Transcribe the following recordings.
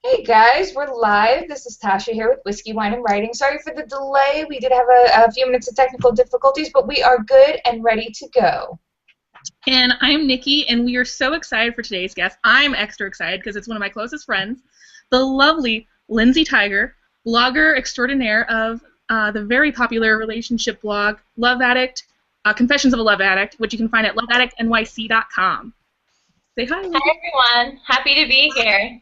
Hey guys, we're live. This is Tasha here with Whiskey, Wine, and Writing. Sorry for the delay. We did have a few minutes of technical difficulties, but we are good and ready to go. And I'm Nikki, and we are so excited for today's guest. I'm extra excited because it's one of my closest friends, the lovely Lindsay Tigar, blogger extraordinaire of the very popular relationship blog Love Addict, Confessions of a Love Addict, which you can find at loveaddictnyc.com. Say hi, Lindsay. Hi, everyone. Happy to be here.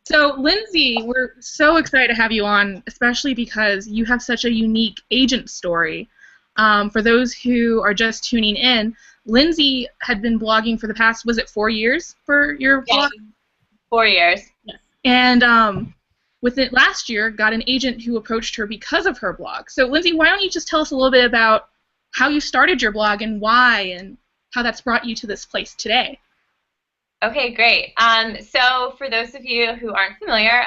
So, Lindsay, we're so excited to have you on, especially because you have such a unique agent story. For those who are just tuning in, Lindsay had been blogging for the past, was it 4 years for your blog? 4 years. Yes. And with it last year, got an agent who approached her because of her blog. So, Lindsay, why don't you just tell us a little bit about how you started your blog and why and how that's brought you to this place today? Okay, great. So for those of you who aren't familiar,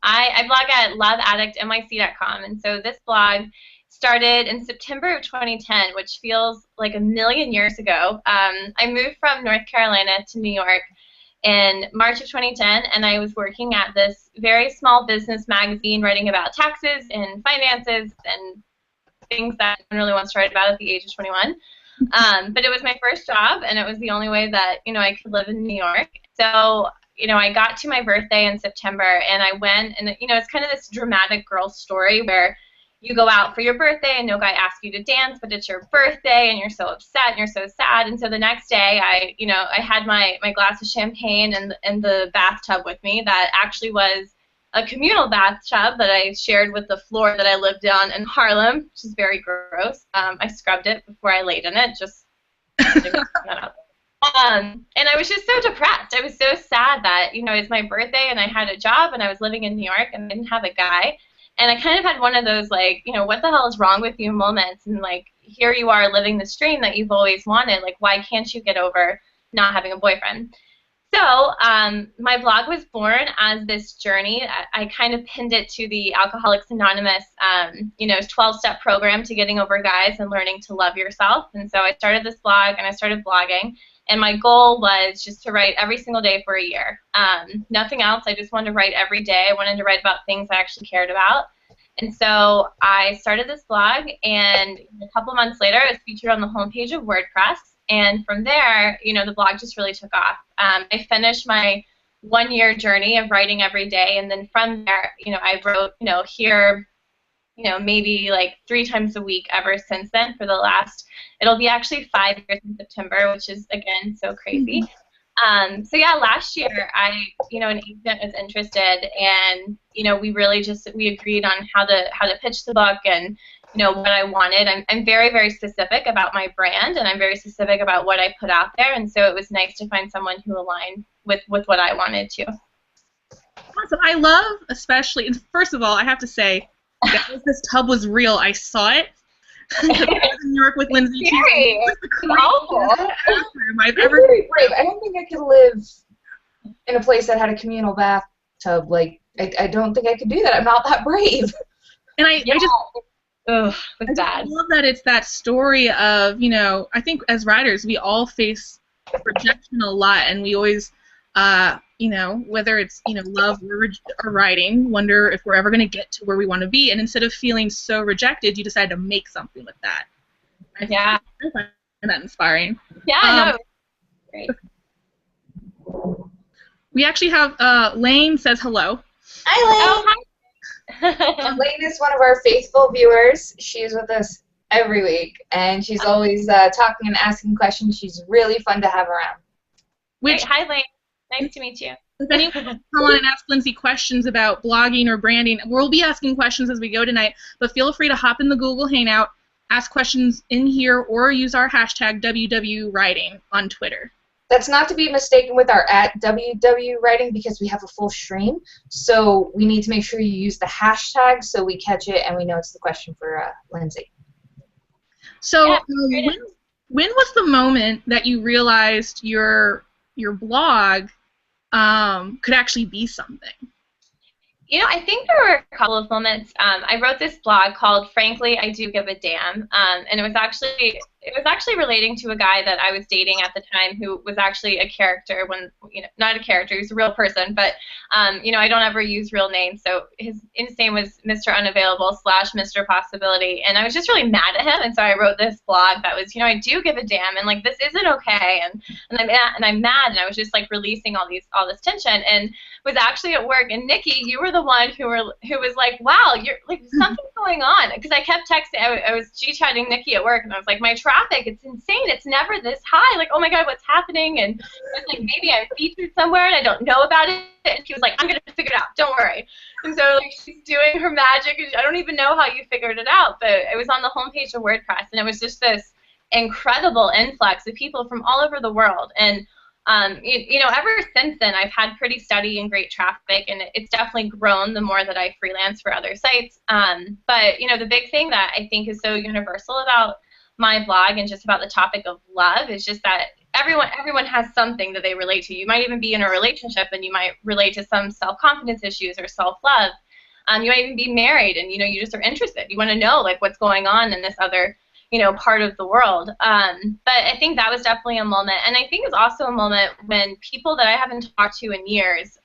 I blog at loveaddictnyc.com, and so this blog started in September of 2010, which feels like a million years ago. I moved from North Carolina to New York in March of 2010, and I was working at this very small business magazine writing about taxes and finances and things that no one really wants to write about at the age of 21. But it was my first job, and it was the only way that, I could live in New York. So, I got to my birthday in September, and I went, and, it's kind of this dramatic girl story where you go out for your birthday, and no guy asks you to dance, but it's your birthday, and you're so upset, and you're so sad. And so the next day, I had my glass of champagne and the bathtub with me that actually was a communal bathtub that I shared with the floor that I lived on in Harlem, which is very gross. I scrubbed it before I laid in it, just that up. And I was just so depressed. I was so sad that, it was my birthday and I had a job and I was living in New York and I didn't have a guy. And I kind of had one of those, what the hell is wrong with you moments. And, here you are living this dream that you've always wanted. Why can't you get over not having a boyfriend? So my blog was born as this journey. I kind of pinned it to the Alcoholics Anonymous, 12-step program to getting over guys and learning to love yourself. And so I started this blog and I started blogging. And my goal was just to write every single day for a year. Nothing else. I just wanted to write every day. I wanted to write about things I actually cared about. And so I started this blog, and a couple months later, it was featured on the homepage of WordPress. And from there, the blog just really took off. I finished my 1-year journey of writing every day, and then from there, I wrote, here, maybe 3 times a week ever since then for the last, it'll be actually 5 years in September, which is, again, so crazy. So yeah, last year, an agent was interested, and, we really we agreed on how to pitch the book and, what I wanted. I'm very, very specific about my brand, and I'm very specific about what I put out there, and so it was nice to find someone who aligned with what I wanted to. Awesome. I love, especially, first of all, I have to say, that this tub was real. I saw it. I was in New York with Lindsay too. It was the I've ever. Very brave. I don't think I could live in a place that had a communal bathtub. I don't think I could do that. I'm not that brave. And I just. Ugh, it's bad. I love that it's that story of, I think as writers we all face rejection a lot, and we always, whether it's, love or writing, wonder if we're ever going to get to where we want to be, and instead of feeling so rejected, you decide to make something with that. I find that inspiring. Yeah, great. We actually have, Lane says hello. Hi, Lane. Oh, hi. Lane is one of our faithful viewers. She's with us every week, and she's always talking and asking questions. She's really fun to have around. Hi, Lane. Nice to meet you. If anyone wants to come on and ask Lindsay questions about blogging or branding, we'll be asking questions as we go tonight, but feel free to hop in the Google Hangout, ask questions in here, or use our hashtag WWWriting on Twitter. That's not to be mistaken with our @WWWriting, because we have a full stream, so we need to make sure you use the hashtag so we catch it and we know it's the question for Lindsay. So when was the moment that you realized your blog could actually be something? I think there were a couple of moments. I wrote this blog called "Frankly, I Do Give a Damn," and it it was actually relating to a guy that I was dating at the time who was actually a character when, not a character, he's a real person, but, I don't ever use real names. So his name was Mr. Unavailable / Mr. Possibility. And I was just really mad at him. And so I wrote this blog that was, I do give a damn, and like, this isn't okay. And I'm mad. And I was just like releasing all this tension, and was actually at work. And Nikki, you were the one who was like, wow, you're like, something's going on. Because I kept texting, I was G-chatting Nikki at work, and I was like, my traffic, it's insane. It's never this high. Like, oh my God, what's happening? And I was like, maybe I'm featured somewhere and I don't know about it. And she was like, I'm going to figure it out. Don't worry. And so like she's doing her magic. And I don't even know how you figured it out, but it was on the homepage of WordPress, and it was just this incredible influx of people from all over the world. And ever since then, I've had pretty steady and great traffic, and it's definitely grown the more that I freelance for other sites. But the big thing that I think is so universal about my blog and just about the topic of love is just that everyone has something that they relate to. You might even be in a relationship and you might relate to some self-confidence issues or self-love. You might even be married and you just are interested. You want to know like what's going on in this other part of the world. But I think that was definitely a moment, and I think it's also a moment when people that I haven't talked to in years,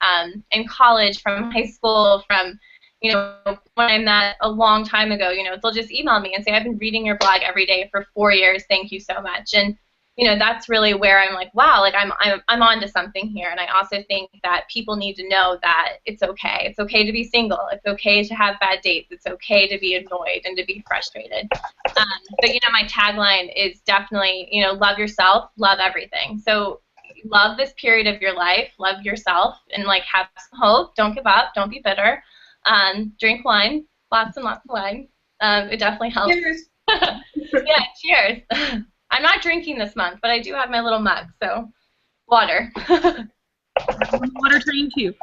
in college, from high school, from when I met a long time ago, they'll just email me and say, I've been reading your blog every day for 4 years. Thank you so much. And that's really where I'm like, wow, like I'm onto something here. And I also think that people need to know that it's okay. It's okay to be single. It's okay to have bad dates. It's okay to be annoyed and to be frustrated. But my tagline is definitely, love yourself, love everything. So love this period of your life, love yourself, and like have some hope. Don't give up. Don't be bitter. Drink wine, lots and lots of wine. It definitely helps. Cheers. Yeah, cheers. I'm not drinking this month, but I do have my little mug, so water. I'm on the water train too.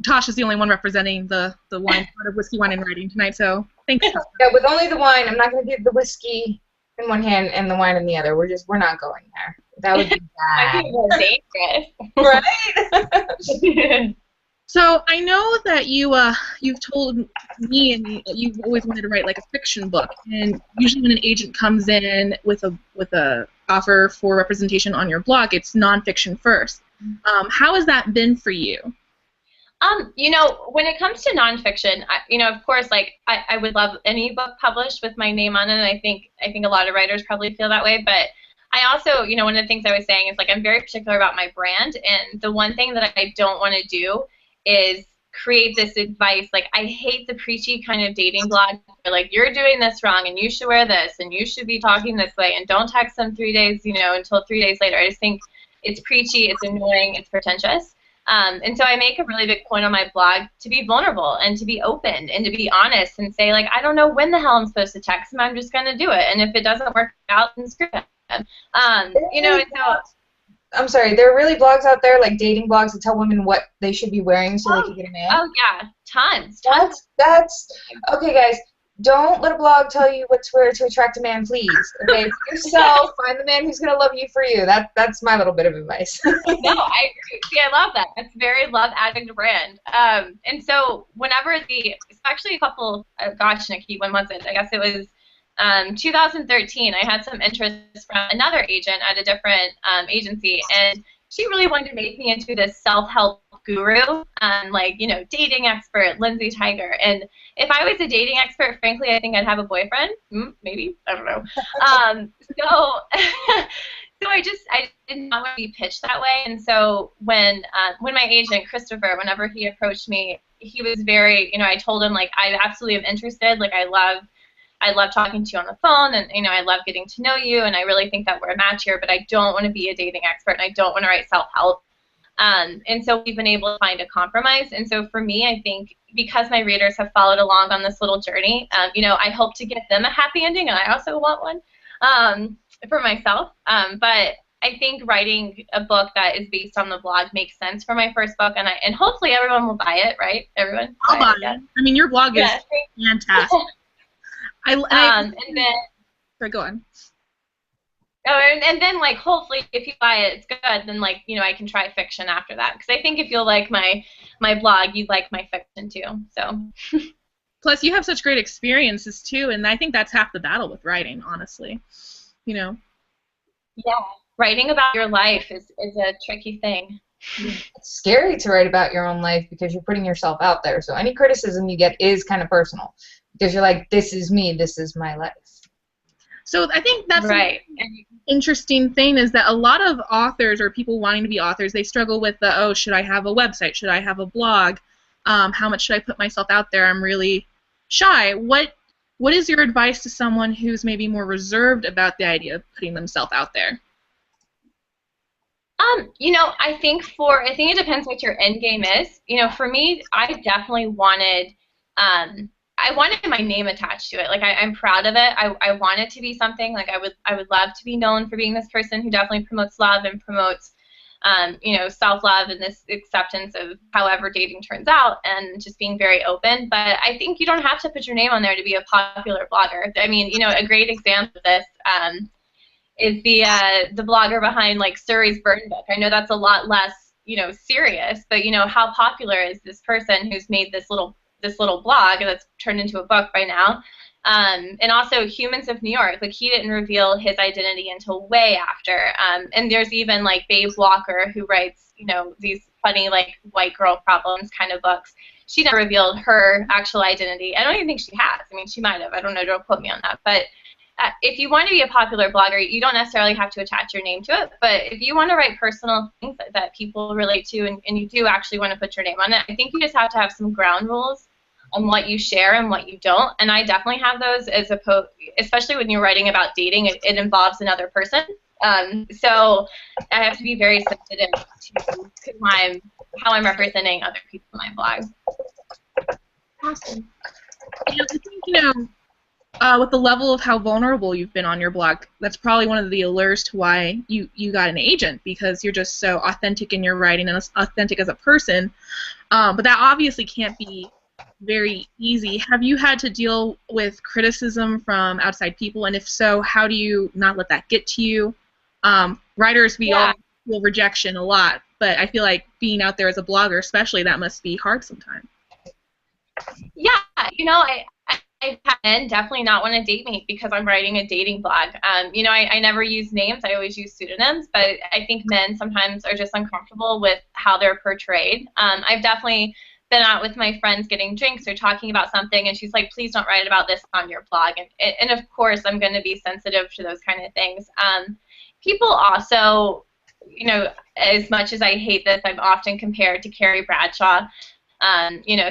Tasha's the only one representing the wine part of whiskey, wine, and writing tonight, so thanks, Tasha. Yeah, with only the wine. I'm not going to give the whiskey in one hand and the wine in the other. We're not going there. That would be bad. I think more dangerous. Right? So I know that you've told me and you've always wanted to write like a fiction book, and usually when an agent comes in with a offer for representation on your blog, it's nonfiction first. How has that been for you? When it comes to nonfiction, of course, like I would love any book published with my name on it, and I think a lot of writers probably feel that way, but I also, one of the things I was saying is like I'm very particular about my brand, and the one thing that I don't want to do is create this advice. Like, I hate the preachy kind of dating blog. Like, you're doing this wrong, and you should wear this, and you should be talking this way, and don't text them 3 days, until 3 days later. I just think it's preachy, it's annoying, it's pretentious. And so I make a really big point on my blog to be vulnerable and to be open and to be honest and say, like, I don't know when the hell I'm supposed to text him. I'm just going to do it. And if it doesn't work out, then screw it. And so I'm sorry, there are really blogs out there, like dating blogs, that tell women what they should be wearing so they can get a man. Oh, yeah, tons. That's okay, guys. Don't let a blog tell you what to wear to attract a man, please. Okay, yourself, find the man who's gonna love you for you. That's my little bit of advice. No, I agree. See, I love that. That's very love addict brand. And so whenever it's actually a couple. Gosh, Nikki, when was it? I guess it was 2013. I had some interest from another agent at a different agency, and she really wanted to make me into this self-help guru, dating expert, Lindsay Tigar. And if I was a dating expert, frankly, I think I'd have a boyfriend. Maybe. I don't know. So I did not want to be pitched that way. And so when my agent, Christopher, whenever he approached me, he was very, I told him, like, I absolutely am interested. Like, I love talking to you on the phone, and I love getting to know you, and I really think that we're a match here, but I don't want to be a dating expert, and I don't want to write self-help. And so we've been able to find a compromise. And so for me, I think because my readers have followed along on this little journey, I hope to get them a happy ending, and I also want one for myself. But I think writing a book that is based on the blog makes sense for my first book, and hopefully everyone will buy it, right? Everyone? I'll buy it. I mean, your blog is fantastic. And then sorry, go on. Oh, and then, like, hopefully if you buy it, it's good, then, like, I can try fiction after that, because I think if you'll like my blog, you like my fiction too, so. Plus, you have such great experiences too, and I think that's half the battle with writing, honestly. You know. Yeah, writing about your life is a tricky thing. It's scary to write about your own life because you're putting yourself out there. So any criticism you get is kind of personal because you're like, this is me, this is my life. So I think that's right. An interesting thing is that a lot of authors or people wanting to be authors, they struggle with the, oh, should I have a website? Should I have a blog? How much should I put myself out there? I'm really shy. What is your advice to someone who's maybe more reserved about the idea of putting themselves out there? I think it depends what your end game is. For me, I definitely wanted, I wanted my name attached to it. Like I'm proud of it. I want it to be something. Like I would love to be known for being this person who definitely promotes love and promotes, self-love and this acceptance of however dating turns out and just being very open. But I think you don't have to put your name on there to be a popular blogger. I mean, a great example of this, is the blogger behind like Surrey's Burn Book. I know that's a lot less, serious, but how popular is this person who's made this little blog that's turned into a book by now? And also Humans of New York, like he didn't reveal his identity until way after. And there's even like Babe Walker who writes, these funny like white girl problems kind of books. She never revealed her actual identity. I don't even think she has. I mean, she might have. I don't know. Don't quote me on that. But if you want to be a popular blogger, you don't necessarily have to attach your name to it. But if you want to write personal things that people relate to and you do actually want to put your name on it, I think you just have to have some ground rules on what you share and what you don't. And I definitely have those, especially when you're writing about dating, it involves another person. So I have to be very sensitive to how I'm representing other people in my blog. Awesome. I think, with the level of how vulnerable you've been on your blog, that's probably one of the allures to why you got an agent, because you're just so authentic in your writing and authentic as a person. But that obviously can't be very easy. Have you had to deal with criticism from outside people? And if so, how do you not let that get to you? Writers, we all feel rejection a lot, but I feel like being out there as a blogger, especially, that must be hard sometimes. Yeah, I've had men definitely not want to date me because I'm writing a dating blog. I never use names. I always use pseudonyms, but I think men sometimes are just uncomfortable with how they're portrayed. I've definitely been out with my friends getting drinks or talking about something, and she's like, please don't write about this on your blog. And of course, I'm going to be sensitive to those kind of things. People also, as much as I hate this, I'm often compared to Carrie Bradshaw.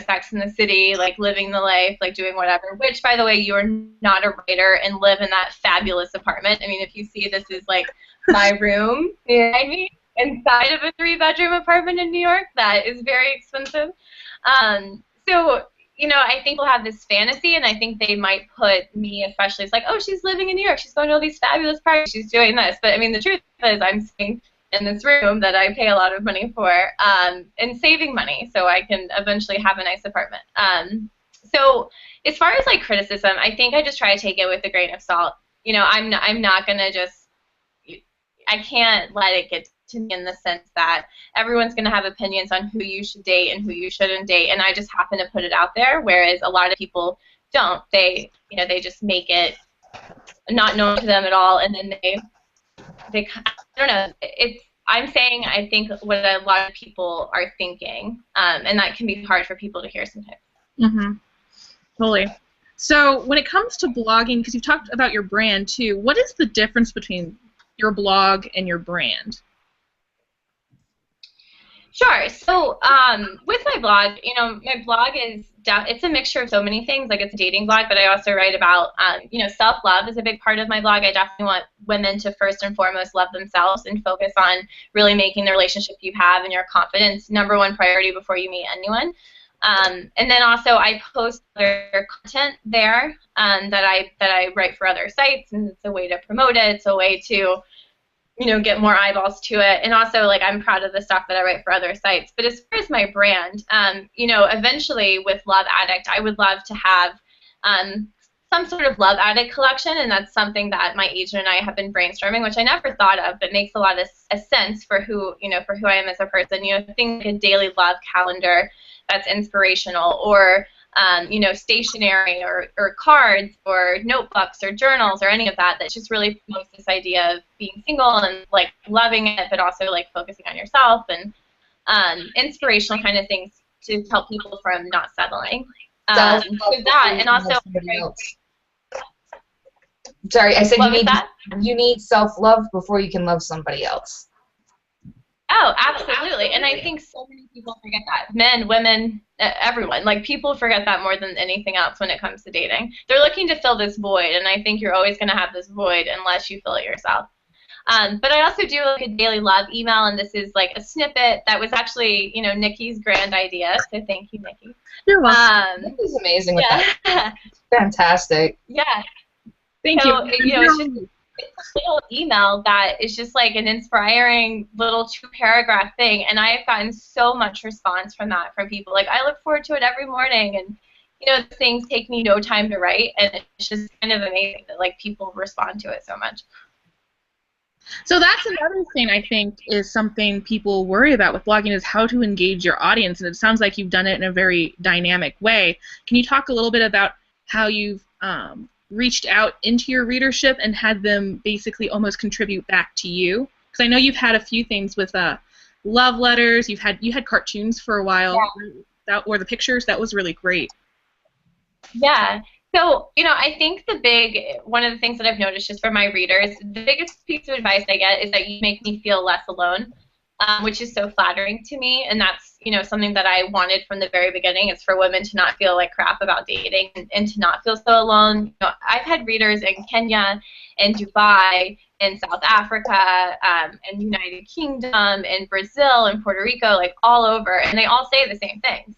Sex in the City, like living the life, like doing whatever, which, by the way, you are not a writer and live in that fabulous apartment. I mean, if you see, this is like my room, inside of a 3-bedroom apartment in New York, that is very expensive. So, I think we'll have this fantasy, and I think they might put me, especially, it's like, oh, she's living in New York, she's going to all these fabulous parties, she's doing this. But, I mean, the truth is I'm sitting in this room that I pay a lot of money for, and saving money so I can eventually have a nice apartment. So as far as like criticism, I think I just try to take it with a grain of salt. I'm not gonna I can't let it get to me in the sense that everyone's gonna have opinions on who you should date and who you shouldn't date, and I just happen to put it out there, whereas a lot of people don't. They just make it not known to them at all, and then they I don't know. I'm saying I think what a lot of people are thinking, and that can be hard for people to hear sometimes. Mm-hmm. Totally. So when it comes to blogging, because you've talked about your brand too, what is the difference between your blog and your brand? Sure. So with my blog, my blog it's a mixture of so many things. Like, it's a dating blog, but I also write about, self-love is a big part of my blog. I definitely want women to first and foremost love themselves and focus on really making the relationship you have and your confidence #1 priority before you meet anyone. And then also I post other content there that I write for other sites, and it's a way to promote it. It's a way to get more eyeballs to it. And also, like, I'm proud of the stuff that I write for other sites. But as far as my brand, eventually with Love Addict, I would love to have some sort of Love Addict collection, and that's something that my agent and I have been brainstorming, which I never thought of, but makes a lot of sense for who I am as a person. Things like a daily love calendar that's inspirational, or stationery or cards or notebooks or journals or any of that. That just really promotes this idea of being single and like loving it, but also like focusing on yourself and inspirational kind of things to help people from not settling. So that, and also, sorry, I said you need self-love before you can love somebody else. Oh, absolutely. And I think so many people forget that. Men, women, everyone. Like, people forget that more than anything else when it comes to dating. They're looking to fill this void, and I think you're always going to have this void unless you fill it yourself. But I also do like a daily love email, and this is like a snippet that was actually, Nikki's grand idea. So thank you, Nikki. You're welcome. Nikki's amazing with that. Fantastic. Yeah. Thank you. It's a little email that is just like an inspiring little 2-paragraph thing, and I've gotten so much response from that from people. Like, I look forward to it every morning, and things take me no time to write, and it's just kind of amazing that like people respond to it so much. So that's another thing I think is something people worry about with blogging is how to engage your audience, and it sounds like you've done it in a very dynamic way. Can you talk a little bit about how you've reached out into your readership and had them basically almost contribute back to you? Because I know you've had a few things with love letters. You had cartoons for a while, or the pictures. That was really great. Yeah. So, I think one of the things that I've noticed just from my readers, the biggest piece of advice I get is that you make me feel less alone, which is so flattering to me, and that's, something that I wanted from the very beginning, is for women to not feel like crap about dating and to not feel so alone. I've had readers in Kenya and Dubai and South Africa and United Kingdom and Brazil and Puerto Rico, like all over, and they all say the same things.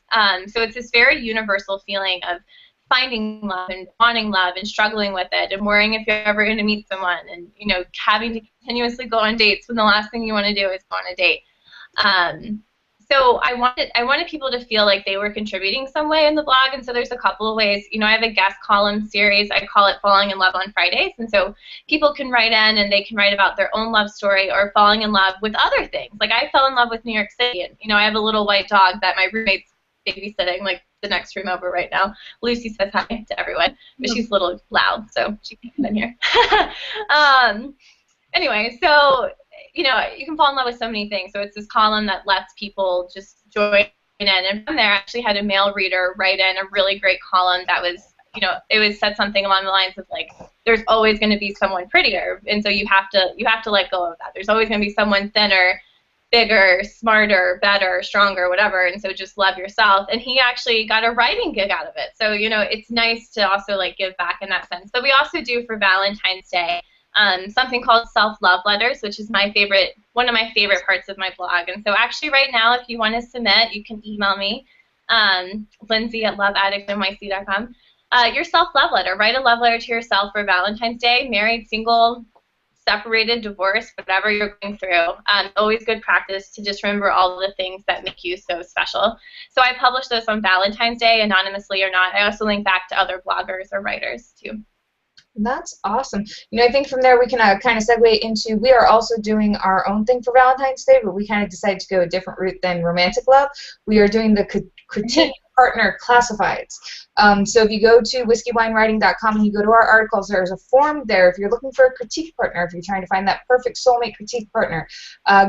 So it's this very universal feeling of finding love and wanting love and struggling with it and worrying if you're ever going to meet someone and, having to continuously go on dates when the last thing you want to do is go on a date. So I wanted people to feel like they were contributing some way in the blog, and so there's a couple of ways. I have a guest column series. I call it Falling in Love on Fridays, and so people can write in and they can write about their own love story or falling in love with other things. Like, I fell in love with New York City, and, I have a little white dog that my roommate's babysitting, like, the next room over right now. Lucy says hi to everyone, but she's a little loud, so she can come in here. Anyway, so, you can fall in love with so many things. So it's this column that lets people just join in. And from there, I actually had a male reader write in a really great column that was, it said something along the lines of, like, there's always going to be someone prettier, and so you have to let go of that. There's always going to be someone thinner, bigger, smarter, better, stronger, whatever, and so just love yourself. And he actually got a writing gig out of it. So, it's nice to also, like, give back in that sense. But we also do for Valentine's Day something called self-love letters, which is one of my favorite parts of my blog. And so actually right now, if you want to submit, you can email me, Lindsay@loveaddictnyc.com, your self-love letter. Write a love letter to yourself for Valentine's Day, married, single, separated, divorced, whatever you're going through. Always good practice to just remember all the things that make you so special. So I publish those on Valentine's Day, anonymously or not. I also link back to other bloggers or writers, too. That's awesome. I think from there we can kind of segue into, we are also doing our own thing for Valentine's Day, but we kind of decided to go a different route than romantic love. We are doing the critique partner classifieds. So if you go to whiskeyWineWriting.com and you go to our articles, there's a form there. If you're looking for a critique partner, if you're trying to find that perfect soulmate critique partner,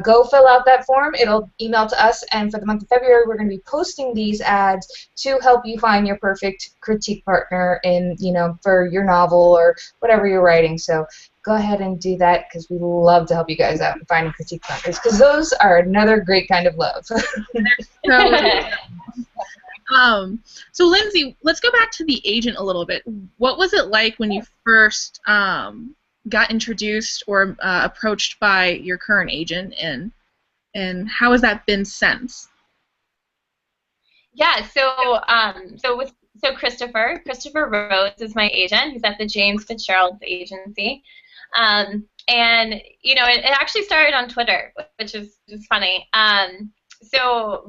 go fill out that form. It'll email to us, and for the month of February, we're going to be posting these ads to help you find your perfect critique partner in, for your novel or whatever you're writing. So go ahead and do that, because we love to help you guys out in finding critique partners, because those are another great kind of love. So Lindsay, let's go back to the agent a little bit. What was it like when you first got introduced or approached by your current agent, and how has that been since? Yeah, so Christopher Rhodes is my agent. He's at the James Fitzgerald Agency. And it actually started on Twitter, which is funny. So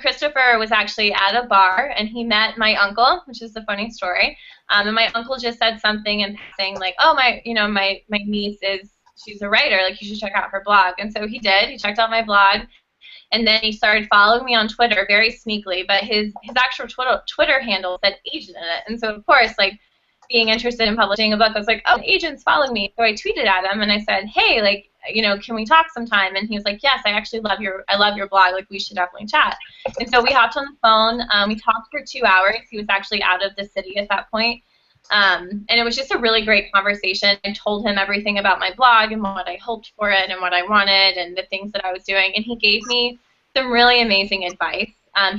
Christopher was actually at a bar, and he met my uncle, which is a funny story. And my uncle just said something in passing, like, "Oh, my niece she's a writer. Like, you should check out her blog." And so he did. He checked out my blog, and then he started following me on Twitter very sneakily, but his actual Twitter handle said agent in it. And so, of course, like, being interested in publishing a book, I was like, oh, agents following me. So I tweeted at him, and I said, hey, like, you know, can we talk sometime? And he was like, yes, I actually love your blog. Like, we should definitely chat. And so we hopped on the phone. We talked for 2 hours. He was actually out of the city at that point. And it was just a really great conversation. I told him everything about my blog and what I hoped for it and what I wanted and the things that I was doing. And he gave me some really amazing advice.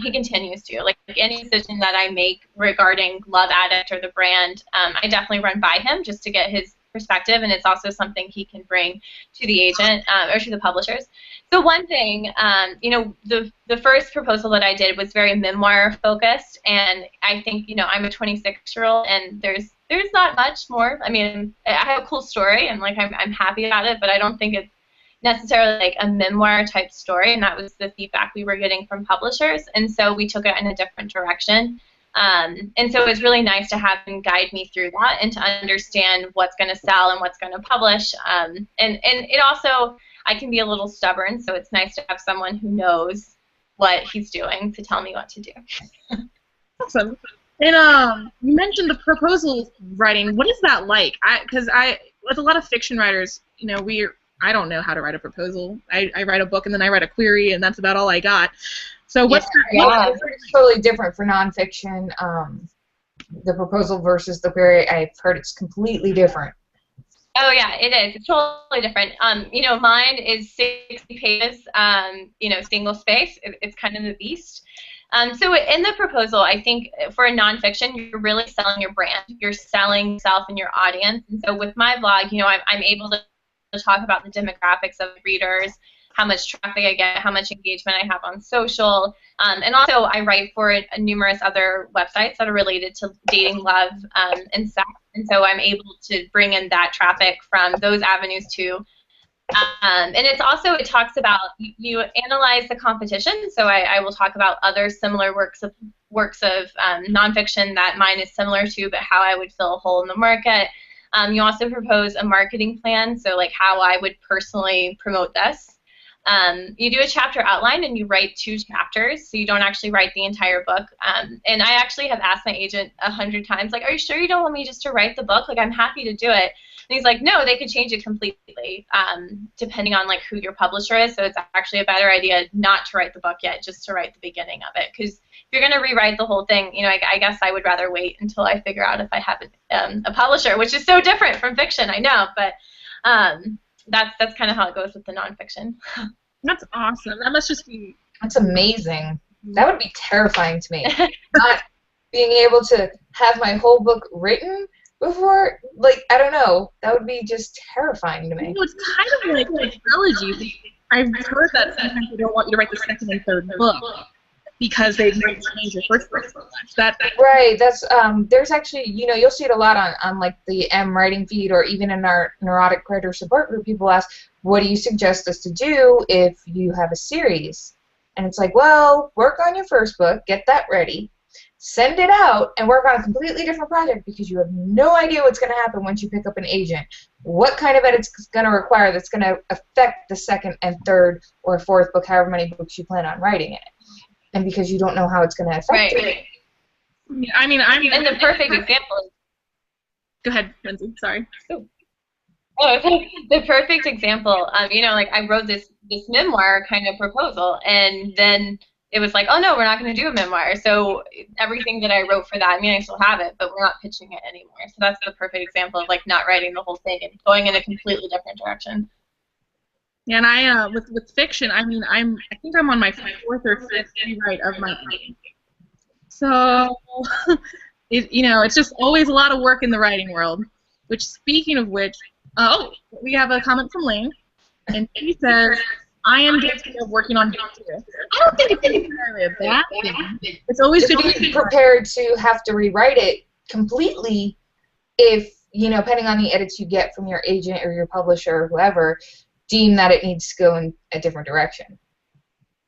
He continues to. Like any decision that I make regarding Love Addict or the brand, I definitely run by him just to get his perspective, and it's also something he can bring to the agent or to the publishers. So one thing, you know, the first proposal that I did was very memoir focused, and I think, you know, I'm a 26-year-old, and there's not much more. I mean, I have a cool story, and like I'm happy about it, but I don't think it's necessarily like a memoir type story, and that was the feedback we were getting from publishers, and so we took it in a different direction. And so it was really nice to have him guide me through that and to understand what's going to sell and what's going to publish. And it also, I can be a little stubborn, so it's nice to have someone who knows what he's doing to tell me what to do. Awesome. And you mentioned the proposal writing. What is that like? Because with a lot of fiction writers, you know, I don't know how to write a proposal. I write a book and then I write a query, and that's about all I got. So what's it's totally different for nonfiction. The proposal versus the query, I've heard it's completely different. Oh yeah, it is. It's totally different. You know, mine is 60 pages. You know, single space. It's kind of a beast. So in the proposal, I think for a nonfiction, you're really selling your brand. You're selling yourself and your audience. And so with my blog, you know, I'm able to talk about the demographics of readers, how much traffic I get, how much engagement I have on social, and also I write for numerous other websites that are related to dating, love, and sex, and so I'm able to bring in that traffic from those avenues too. And it's also, it talks about, you analyze the competition, so I will talk about other similar works of nonfiction that mine is similar to, but how I would fill a hole in the market. You also propose a marketing plan, so like how I would personally promote this. You do a chapter outline and you write 2 chapters, so you don't actually write the entire book. And I actually have asked my agent 100 times, like, are you sure you don't want me just to write the book? Like, I'm happy to do it. And he's like, no, they could change it completely, depending on like who your publisher is. So it's actually a better idea not to write the book yet, just to write the beginning of it. Because if you're going to rewrite the whole thing, you know, I guess I would rather wait until I figure out if I have a publisher, which is so different from fiction, I know, but that's kind of how it goes with the nonfiction. That's awesome. That must just be... That's amazing. That would be terrifying to me. Not being able to have my whole book written before, like, I don't know. That would be just terrifying to me. You know, it's kind of like trilogy. I've heard that sometimes they don't want you to write the second and third book because they might change your first book so much. Right. That's there's actually, you know, you'll see it a lot on like the M writing feed, or even in our neurotic writer support group. People ask, what do you suggest us to do if you have a series? And it's like, well, work on your first book, get that ready, send it out, and work on a completely different project, because you have no idea what's going to happen once you pick up an agent. What kind of edits it's going to require that's going to affect the second and third or fourth book, however many books you plan on writing in it. And because you don't know how it's going to affect it. Right. I mean, and the perfect example. Go ahead, Lindsay. Sorry. Oh, the perfect example. You know, like I wrote this memoir kind of proposal, and then it was like, oh no, we're not going to do a memoir. So everything that I wrote for that, I mean, I still have it, but we're not pitching it anymore. So that's the perfect example of like not writing the whole thing and going in a completely different direction. Yeah, and I with fiction, I mean, I think I'm on my 4th or 5th rewrite of my writing. So, you know, it's just always a lot of work in the writing world. Which, speaking of which, oh, we have a comment from Lane, and she says, I am guilty of working on book 2. I don't think it's necessarily a bad thing. It's always good to be prepared to have to rewrite it completely if, you know, depending on the edits you get from your agent or your publisher or whoever, deem that it needs to go in a different direction.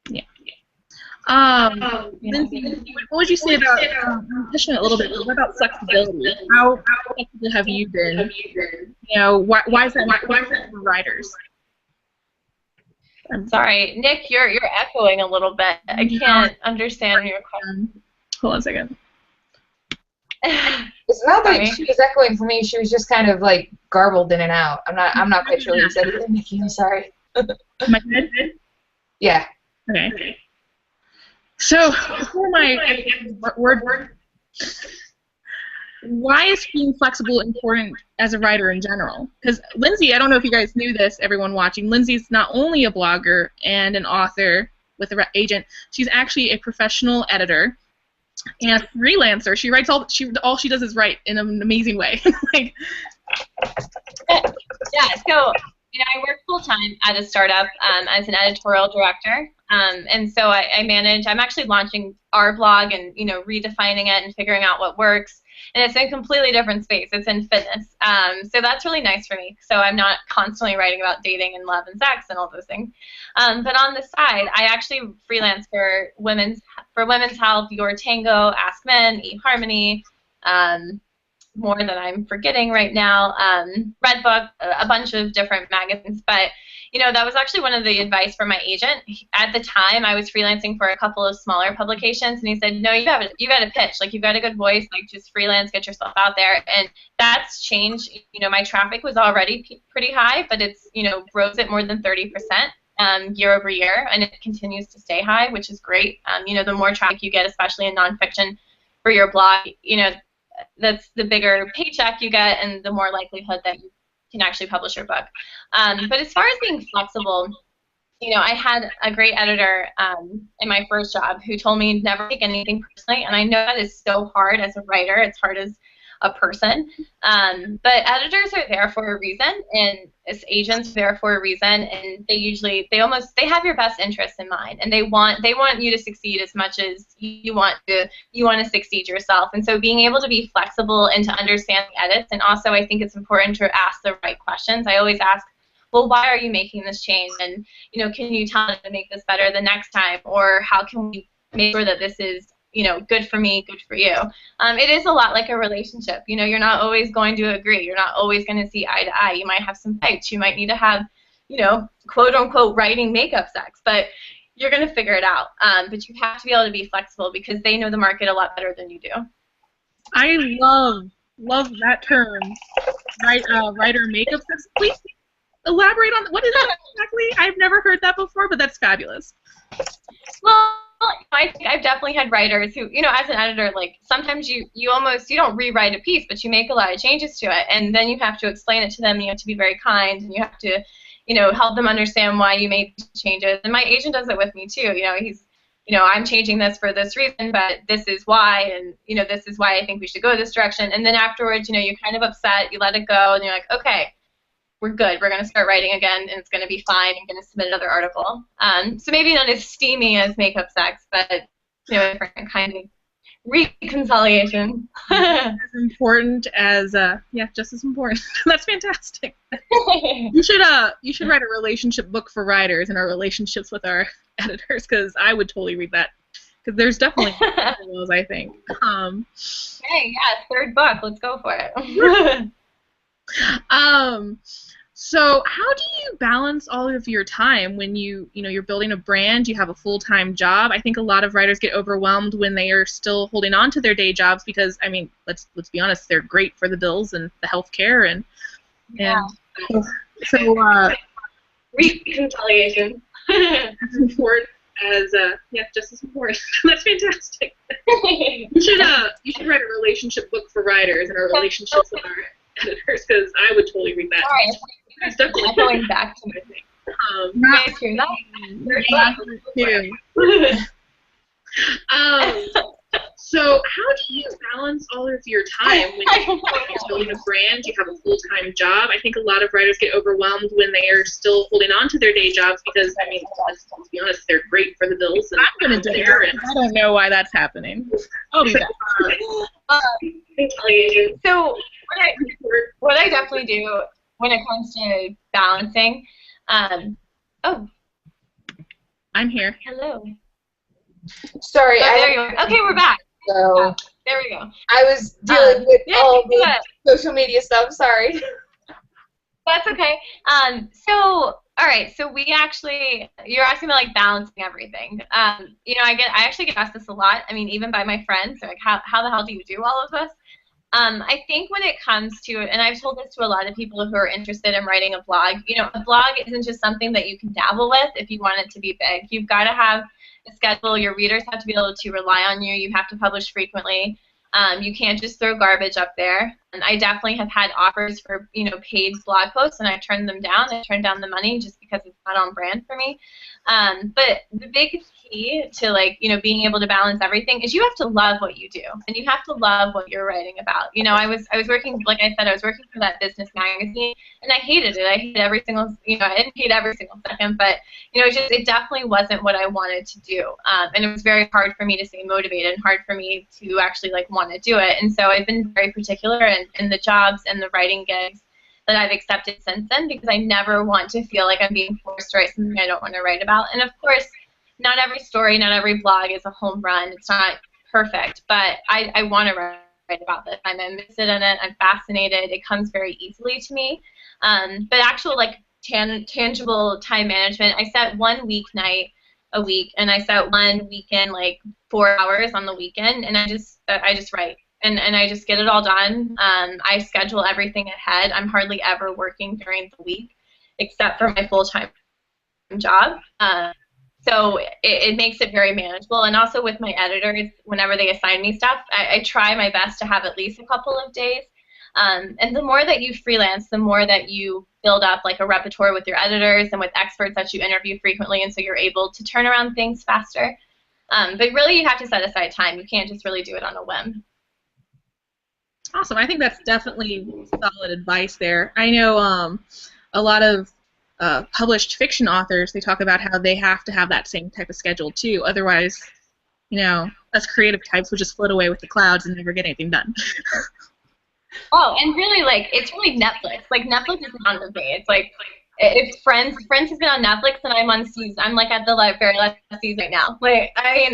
Yeah. Lindsay, what would you say about, I'm pushing it a little bit, what about flexibility? How flexible have you been? You know, why is that for writers? Sorry, Nick, you're echoing a little bit. I can't understand your question. Hold on a second. It's not that she was echoing for me. She was just kind of like garbled in and out. I'm not quite sure what you said either, Nikki. I'm sorry. Am I good? Yeah. Okay. So for my word, why is being flexible important as a writer in general? Because Lindsay, I don't know if you guys knew this, everyone watching, Lindsay's not only a blogger and an author with an agent, she's actually a professional editor and a freelancer. She writes all she does is write in an amazing way. Like, yeah, so I work full-time at a startup as an editorial director, and so I manage. I'm actually launching our blog and redefining it and figuring out what works. And it's in a completely different space. It's in fitness, so that's really nice for me. So I'm not constantly writing about dating and love and sex and all those things. But on the side, I actually freelance for women's health, Your Tango, Ask Men, eHarmony. More than I'm forgetting right now, Redbook, a bunch of different magazines. But that was actually one of the advice from my agent. At the time, I was freelancing for a couple of smaller publications, and he said, "No, you got to pitch. Like, you've got a good voice. Like, just freelance, get yourself out there." And that's changed. My traffic was already pretty high, but it's rose at more than 30% year over year, and it continues to stay high, which is great. The more traffic you get, especially in nonfiction, for your blog, that's the bigger paycheck you get and the more likelihood that you can actually publish your book. But as far as being flexible, I had a great editor in my first job who told me never take anything personally, and I know that is so hard as a writer. It's hard as a person. But editors are there for a reason, and as agents are there for a reason, and they have your best interests in mind, and they want you to succeed as much as you want to succeed yourself. And so being able to be flexible and to understand the edits, and also I think it's important to ask the right questions. I always ask, well, why are you making this change? And can you tell me to make this better the next time? Or how can we make sure that this is good for me, good for you? It is a lot like a relationship. You're not always going to agree. You're not always going to see eye to eye. You might have some fights. You might need to have, quote unquote, writing makeup sex. But you're going to figure it out. But you have to be able to be flexible because they know the market a lot better than you do. I love that term, writer makeup sex. Please elaborate on what is that exactly? I've never heard that before, but that's fabulous. Well, I think I've definitely had writers who, as an editor, like sometimes you don't rewrite a piece, but you make a lot of changes to it, and then you have to explain it to them. You have to be very kind, and you have to, help them understand why you made these changes. And my agent does it with me too. He's, I'm changing this for this reason, but this is why, and this is why I think we should go this direction. And then afterwards, you're kind of upset, you let it go, and you're like, okay, we're good. We're going to start writing again, and it's going to be fine. I'm going to submit another article. So maybe not as steamy as makeup sex, but different kind of reconciliation. As important as just as important. That's fantastic. You should write a relationship book for writers and our relationships with our editors, because I would totally read that. Because there's definitely those, I think. Hey, yeah, third book. Let's go for it. So how do you balance all of your time when you're building a brand, you have a full-time job? I think a lot of writers get overwhelmed when they are still holding on to their day jobs because, I mean, let's be honest, they're great for the bills and the health care and reconciliation. As important as just as important. That's fantastic. You should write a relationship book for writers and our relationships with our editors, because I would totally read that. Sorry, it's definitely going back to my thing. So how do you balance all of your time when you're building a brand, you have a full-time job? I think a lot of writers get overwhelmed when they are still holding on to their day jobs because, I mean, let's be honest, they're great for the bills. And I'm going to do it. I don't know why that's happening. I'll be back. So what I definitely do when it comes to balancing, oh. I'm here. Hello. Sorry. There you are. Okay, we're back. So there we go. I was dealing with all the social media stuff. Sorry. That's okay. So All right, so we actually, you're asking about like balancing everything. You know, I actually get asked this a lot. I mean, even by my friends, they're like, how the hell do you do all of this? I think when it comes to, and I've told this to a lot of people who are interested in writing a blog, you know, a blog isn't just something that you can dabble with if you want it to be big. You've got to have a schedule. Your readers have to be able to rely on you. You have to publish frequently. You can't just throw garbage up there. And I definitely have had offers for, you know, paid blog posts, and I turned them down. I turned down the money just because it's not on brand for me. But the big key to, like, you know, being able to balance everything is you have to love what you do, and you have to love what you're writing about. You know, I was working, like I said, I was working for that business magazine, and I hated it. I hated every single, you know, I didn't hate every single second, but, you know, it definitely wasn't what I wanted to do. And it was very hard for me to stay motivated and hard for me to actually, like, want to do it. And so I've been very particular in the jobs and the writing gigs that I've accepted since then, because I never want to feel like I'm being forced to write something I don't want to write about. And of course, not every story, not every blog is a home run. It's not perfect, but I want to write about this. I'm invested in it. I'm fascinated. It comes very easily to me. But actual, like, tangible time management, I set one weeknight a week, and I set one weekend, like 4 hours on the weekend, and I just write. And I just get it all done. I schedule everything ahead. I'm hardly ever working during the week, except for my full-time job. So it makes it very manageable. And also with my editors, whenever they assign me stuff, I try my best to have at least a couple of days. And the more that you freelance, the more that you build up, like, a repertoire with your editors and with experts that you interview frequently, and so you're able to turn around things faster. But really, you have to set aside time. You can't just really do it on a whim. Awesome. I think that's definitely solid advice there. I know a lot of published fiction authors, they talk about how they have to have that same type of schedule too. Otherwise, you know, us creative types would just float away with the clouds and never get anything done. Oh, and really, like, it's really Netflix. Like, Netflix is not with me. It's like, if Friends has been on Netflix, and I'm like at the very last season right now. Like, I mean,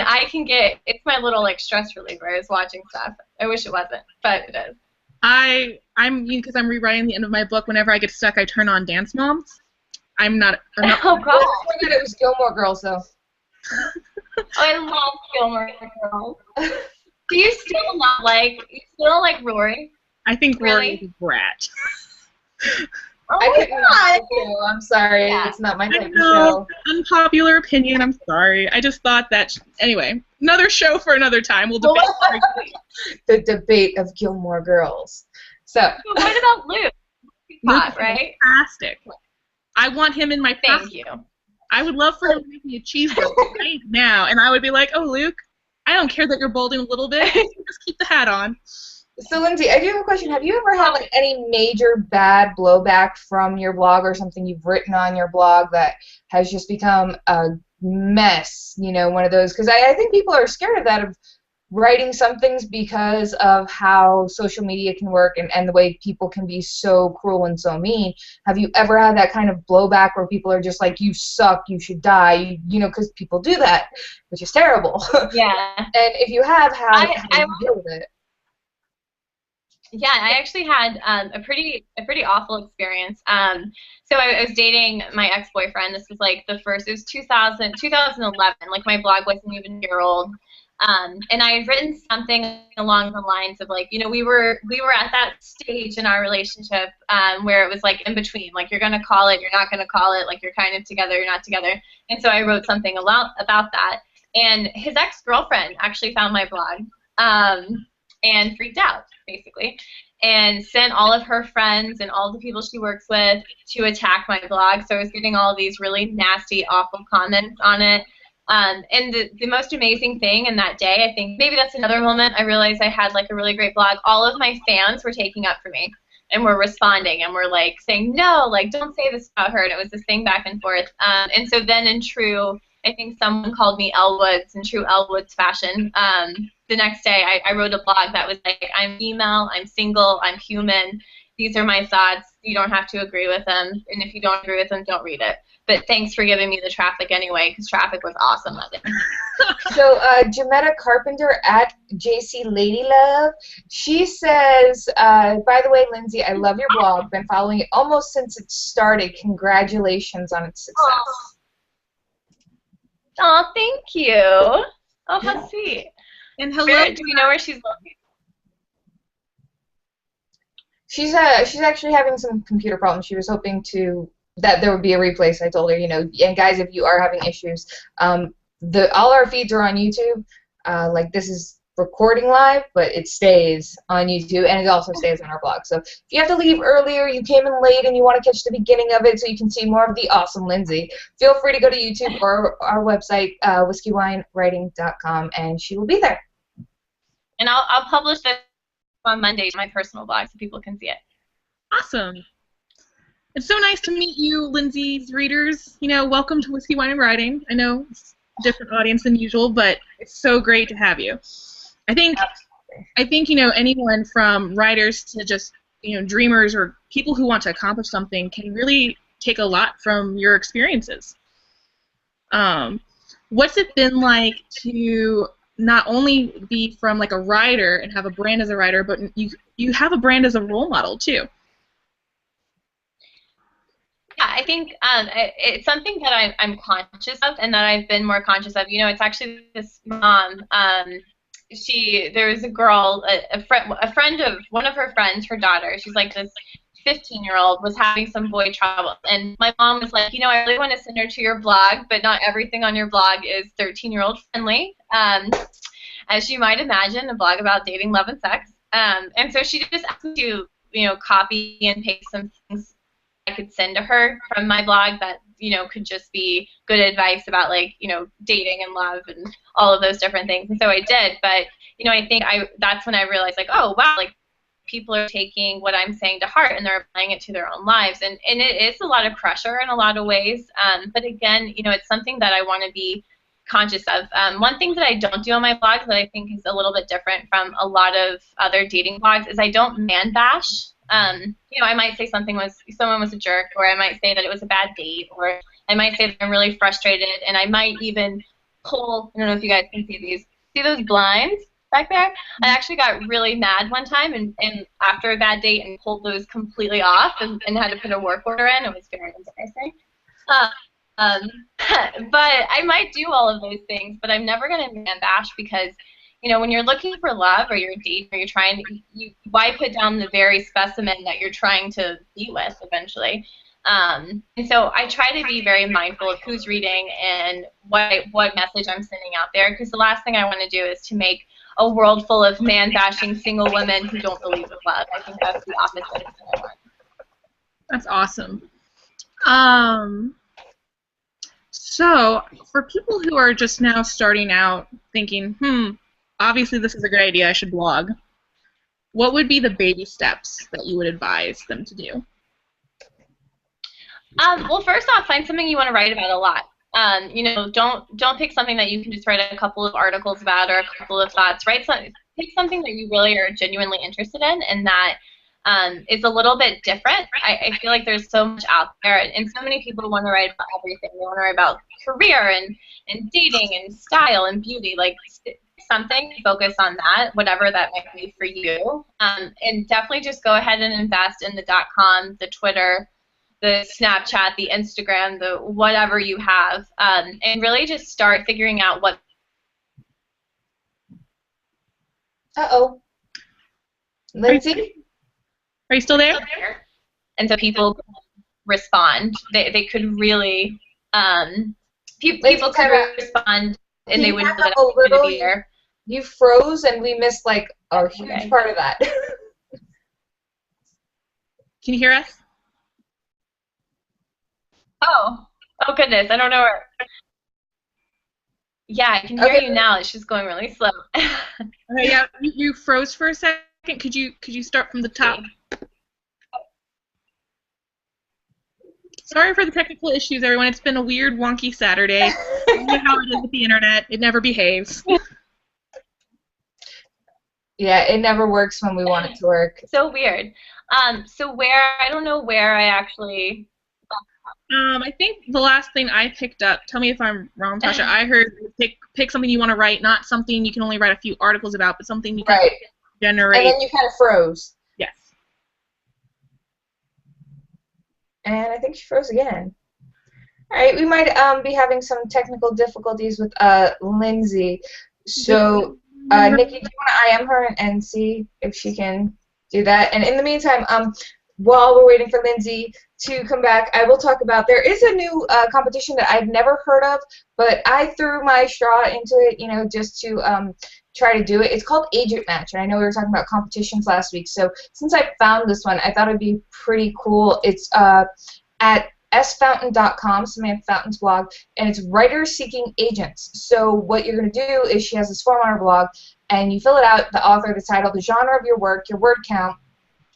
it's my little, like, stress reliever is watching stuff. I wish it wasn't, but it is. Because I'm rewriting the end of my book. Whenever I get stuck, I turn on Dance Moms. I'm not. Oh God! I forgot it was Gilmore Girls, though. Oh, I love Gilmore Girls. Do you still like Rory? I think Really? Rory is a brat. Oh I my couldn't God! I'm sorry. Yeah. It's not my type of No, show. unpopular opinion. I'm sorry. I just thought that. Anyway, another show for another time. We'll debate. The debate of Gilmore Girls. So. But what about Luke? Luke's Right? fantastic. I want him in my pasta. Thank you. I would love for him to make me a cheeseburger right now, and I would be like, "Oh, Luke, I don't care that you're balding a little bit. Just keep the hat on." So, Lindsay, I do have a question. Have you ever had, like, any major bad blowback from your blog, or something you've written on your blog that has just become a mess? You know, one of those, because I think people are scared of that, of writing some things because of how social media can work and the way people can be so cruel and so mean. Have you ever had that kind of blowback where people are just like, you suck, you should die, you know, because people do that, which is terrible. Yeah. And if you have, how do you deal with it? Yeah, I actually had a pretty awful experience. So I was dating my ex-boyfriend. This was like it was 2011. Like, my blog wasn't even a year old. And I had written something along the lines of, like, you know, we were at that stage in our relationship where it was like in between, like, you're gonna call it, you're not gonna call it, like, you're kind of together, you're not together. And so I wrote something about that. And his ex-girlfriend actually found my blog and freaked out, basically, and sent all of her friends and all the people she works with to attack my blog. So I was getting all these really nasty, awful comments on it. And the most amazing thing in that day, I think maybe that's another moment I realized I had, like, a really great blog. All of my fans were taking up for me and were responding and were, like, saying, no, like, don't say this about her. And it was this thing back and forth. And so then, in true, I think someone called me Elle Woods, in true Elle Woods fashion, the next day I wrote a blog that was like, I'm female, I'm single, I'm human. These are my thoughts. You don't have to agree with them. And if you don't agree with them, don't read it. But thanks for giving me the traffic anyway, because traffic was awesome that day. So Jametta Carpenter at JC Ladylove, she says, by the way, Lindsay, I love your blog. Been following it almost since it started. Congratulations on its success. Oh, thank you. Oh, how sweet. And hello. Do we know where she's located? She's actually having some computer problems. She was hoping that there would be a replace. I told her, and guys, if you are having issues, all our feeds are on YouTube. Like this is recording live, but it stays on YouTube and it also stays on our blog. So if you have to leave earlier, you came in late, and you want to catch the beginning of it so you can see more of the awesome Lindsay, feel free to go to YouTube or our website, whiskeyWineWriting.com, and she will be there. And I'll publish this on Monday to my personal blog so people can see it. Awesome. It's so nice to meet you, Lindsay's readers. Welcome to Whiskey, Wine, and Writing. I know it's a different audience than usual, but it's so great to have you. I think anyone from writers to just dreamers or people who want to accomplish something can really take a lot from your experiences. What's it been like to not only be from like a writer and have a brand as a writer, but you have a brand as a role model too? Yeah, I think it's something that I'm conscious of, and that I've been more conscious of. It's actually this mom. There was a girl, a friend of one of her friends, her daughter. She's like this 15-year-old was having some boy trouble, and my mom was like, I really want to send her to your blog, but not everything on your blog is 13-year-old friendly. As you might imagine, a blog about dating, love, and sex. And so she just asked me to, copy and paste some things I could send to her from my blog that, could just be good advice about, like, dating and love and all of those different things. And so I did, but, I think that's when I realized, like, oh, wow, like, people are taking what I'm saying to heart and they're applying it to their own lives. And it is a lot of pressure in a lot of ways. But again, it's something that I want to be conscious of. One thing that I don't do on my blog that I think is a little bit different from a lot of other dating blogs is I don't man bash. I might say someone was a jerk, or I might say that it was a bad date, or I might say that I'm really frustrated, and I might even pull, I don't know if you guys can see these, see those blinds back there? I actually got really mad one time and after a bad date and pulled those completely off and had to put a work order in. It was very embarrassing. But I might do all of those things, but I'm never going to man bash because, when you're looking for love or you're dating or you're trying to, why put down the very specimen that you're trying to be with eventually? And so I try to be very mindful of who's reading and what message I'm sending out there, because the last thing I want to do is to make a world full of man-bashing single women who don't believe in love. I think that's the opposite of what I want. That's awesome. So for people who are just now starting out thinking, obviously this is a good idea, I should blog, what would be the baby steps that you would advise them to do? Well, first off, find something you want to write about a lot. Don't pick something that you can just write a couple of articles about or a couple of thoughts. Pick something that you really are genuinely interested in and that is a little bit different. I feel like there's so much out there, and so many people want to write about everything. They want to write about career and dating and style and beauty. Like, something, focus on that, whatever that might be for you. And definitely just go ahead and invest in the .com, the Twitter, the Snapchat, the Instagram, the whatever you have, and really just start figuring out what. Uh-oh. Lindsay? Are you still there? And so people respond. They could really, people could respond, and they wouldn't know that to be there. You froze, and we missed, like, a huge part of that. Can you hear us? Oh goodness, I don't know where. Yeah, I can hear you now. It's just going really slow. Okay, yeah, you froze for a second. Could you start from the top? Sorry for the technical issues, everyone. It's been a weird, wonky Saturday. You know how it is with the internet. It never behaves. Yeah, it never works when we want it to work. So weird. I don't know where I actually. I think the last thing I picked up, tell me if I'm wrong, Tasha, I heard pick something you want to write, not something you can only write a few articles about, but something you can Right. generate. And then you kind of froze. Yes. And I think she froze again. All right, we might be having some technical difficulties with Lindsay. So, Nikki, do you want to IM her and see if she can do that? And in the meantime, while we're waiting for Lindsay to come back, I will talk about, there is a new competition that I've never heard of, but I threw my straw into it, you know, just to try to do it. It's called Agent Match, and I know we were talking about competitions last week, so since I found this one, I thought it would be pretty cool. It's at sfountain.com, Samantha Fountain's blog, and it's writers seeking agents. So what you're going to do is she has this form on her blog, and you fill it out, the author, the title, the genre of your work, your word count,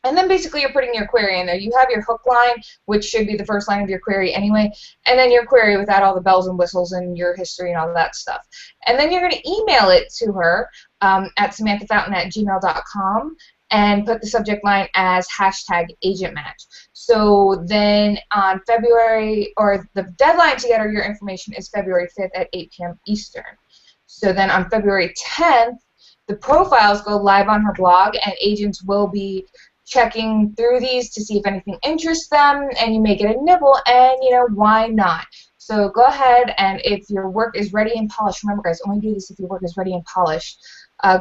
and then basically you're putting your query in there. You have your hook line, which should be the first line of your query anyway, and then your query without all the bells and whistles and your history and all that stuff. And then you're going to email it to her at samanthafountain@gmail.com and put the subject line as #agentmatch. So then on February, or the deadline to get her your information is February 5th at 8 p.m. Eastern. So then on February 10th, the profiles go live on her blog, and agents will be checking through these to see if anything interests them, and you may get a nibble, and, you know, why not? So go ahead, and if your work is ready and polished, remember, guys, only do this if your work is ready and polished.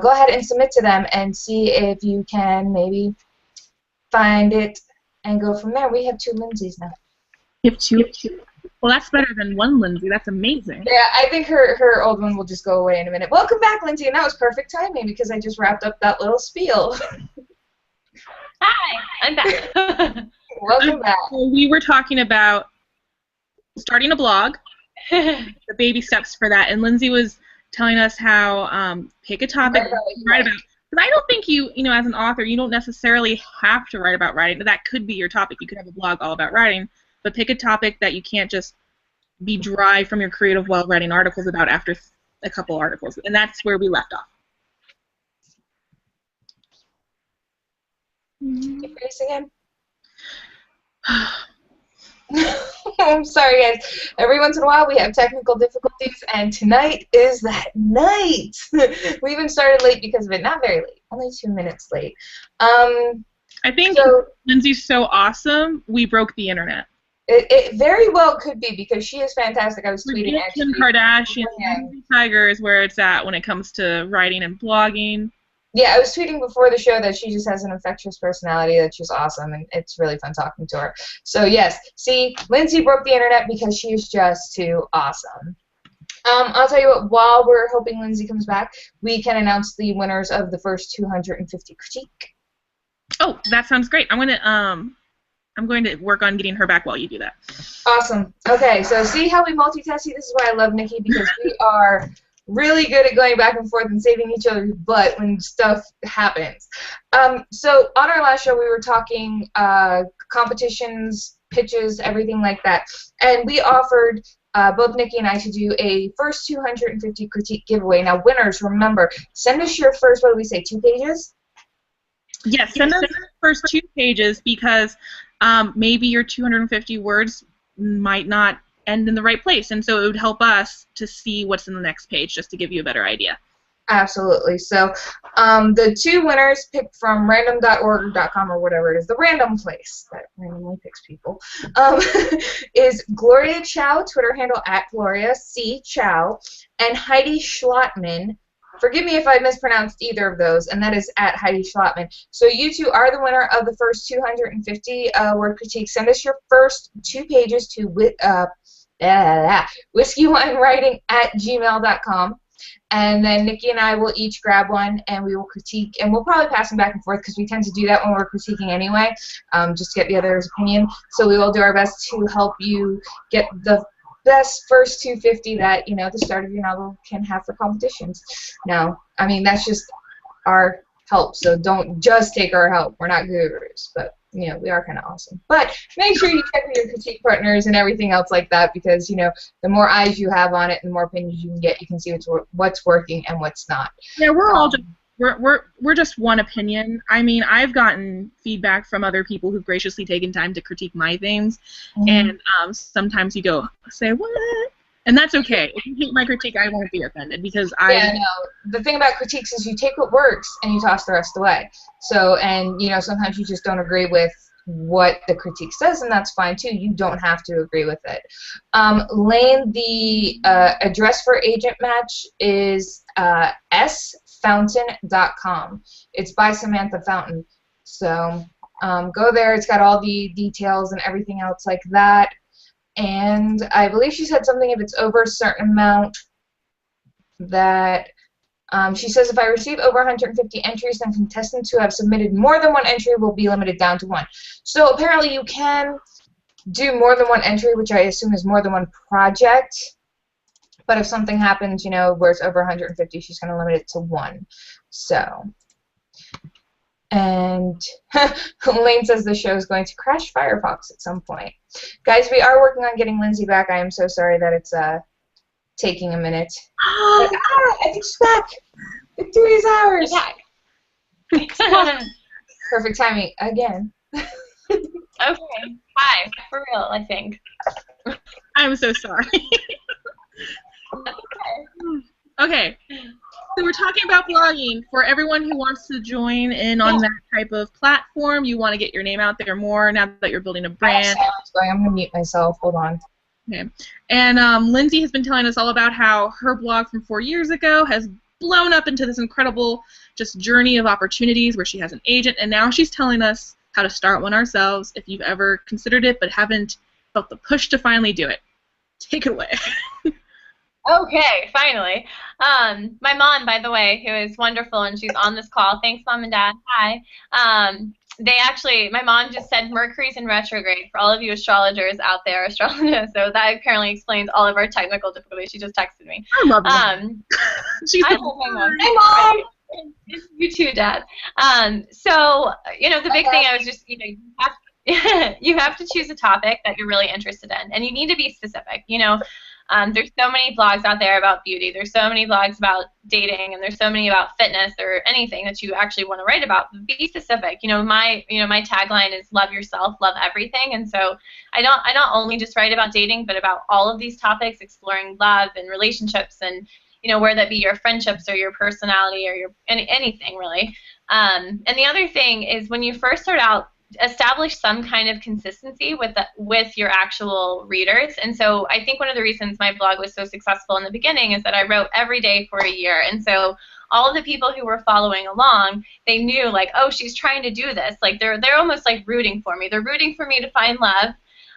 Go ahead and submit to them and see if you can maybe find it and go from there. We have 2 Lindsays now. You have two. Well, that's better than 1 Lindsay. That's amazing. Yeah, I think her old one will just go away in a minute. Welcome back, Lindsay, and that was perfect timing because I just wrapped up that little spiel. Hi, I'm back. Welcome back. So we were talking about starting a blog, the baby steps for that, and Lindsay was telling us how pick a topic to write about. But I don't think you know, as an author, you don't necessarily have to write about writing. That could be your topic. You could have a blog all about writing, but pick a topic that you can't just be dry from your creative while writing articles about after a couple articles, and that's where we left off. Your face again? I'm sorry, guys. Every once in a while we have technical difficulties, and tonight is that night. We even started late because of it. Not very late. Only 2 minutes late. I think Lindsay's so awesome, we broke the internet. It very well could be because she is fantastic. I was tweeting actually. Kim Kardashian, Lindsay Tigar is where it's at when it comes to writing and blogging. Yeah, I was tweeting before the show that she just has an infectious personality, that she's awesome, and it's really fun talking to her. So yes, see, Lindsay broke the internet because she is just too awesome. I'll tell you what, while we're hoping Lindsay comes back, we can announce the winners of the first 250 critique. Oh, that sounds great. I'm going to work on getting her back while you do that. Awesome. Okay, so see how we multitask? See, this is why I love Nikki, because we are really good at going back and forth and saving each other's butt when stuff happens. So on our last show, we were talking competitions, pitches, everything like that. And we offered both Nikki and I to do a first 250 critique giveaway. Now, winners, remember, send us your first, what do we say, 2 pages? Yes, send us your first 2 pages because maybe your 250 words might not end in the right place, and so it would help us to see what's in the next page, just to give you a better idea. Absolutely. So the 2 winners picked from random.org.com or whatever it is, the random place that randomly picks people, is Gloria Chow, Twitter handle @Gloria C. Chow, and Heidi Schlottman. Forgive me if I mispronounced either of those, and that is @Heidi Schlottman. So you 2 are the winner of the first 250 word critique. Send us your first 2 pages to whiskeyWineWriting@gmail.com, and then Nikki and I will each grab one, and we will critique, and we'll probably pass them back and forth because we tend to do that when we're critiquing anyway, just to get the other's opinion. So we will do our best to help you get the best first 250 that, you know, the start of your novel can have for competitions. Now, I mean, that's just our help, so don't just take our help. We're not gurus, but, you know, we are kind of awesome. But make sure you check with your critique partners and everything else like that, because, you know, the more eyes you have on it and the more opinions you can get, you can see what's working and what's not. Yeah, we're all just we're just one opinion. I mean, I've gotten feedback from other people who've graciously taken time to critique my things, and sometimes you go say what, and that's okay. If you hate my critique, I won't be offended because Yeah, no. The thing about critiques is you take what works and you toss the rest away. So, and you know, sometimes you just don't agree with what the critique says, and that's fine too. You don't have to agree with it. Lane, the address for Agent Match is sfountain.com. It's by Samantha Fountain. So go there. It's got all the details and everything else like that. And I believe she said something if it's over a certain amount that she says if I receive over 150 entries, then contestants who have submitted more than one entry will be limited down to one. So apparently you can do more than one entry, which I assume is more than one project. But if something happens, you know, where it's over 150, she's going to limit it to one. So, and Lane says the show is going to crash Firefox at some point. Guys, we are working on getting Lindsay back. I am so sorry that it's taking a minute. But, I think she's back. Victory is ours. Back. Perfect timing again. Okay. Hi. For real, I think. I'm so sorry. Okay. So we're talking about blogging. For everyone who wants to join in on that type of platform, you want to get your name out there more now that you're building a brand. I'm going to mute myself. Hold on. Okay. And Lindsay has been telling us all about how her blog from 4 years ago has blown up into this incredible just journey of opportunities where she has an agent, and now she's telling us how to start one ourselves if you've ever considered it but haven't felt the push to finally do it. Take it away. Okay, finally. My mom, by the way, who is wonderful, and she's on this call. Thanks, Mom and Dad. Hi. My mom just said Mercury's in retrograde for all of you astrologers out there, so that apparently explains all of our technical difficulties. She just texted me. I love her. I love my mom. Hi, Mom. You too, Dad. So, you know, the big thing I was just, you know, you have to choose a topic that you're really interested in, and you need to be specific. You know, there's so many blogs out there about beauty. There's so many blogs about dating, and there's so many about fitness or anything that you actually want to write about. Be specific. You know, my tagline is love yourself, love everything. And so I not only just write about dating, but about all of these topics, exploring love and relationships, and you know, where that be your friendships or your personality or your anything really. And the other thing is when you first start out, establish some kind of consistency with your actual readers. And so I think one of the reasons my blog was so successful in the beginning is that I wrote every day for a year. And so all of the people who were following along, they knew like, oh, she's trying to do this. Like they're almost like rooting for me. They're rooting for me to find love.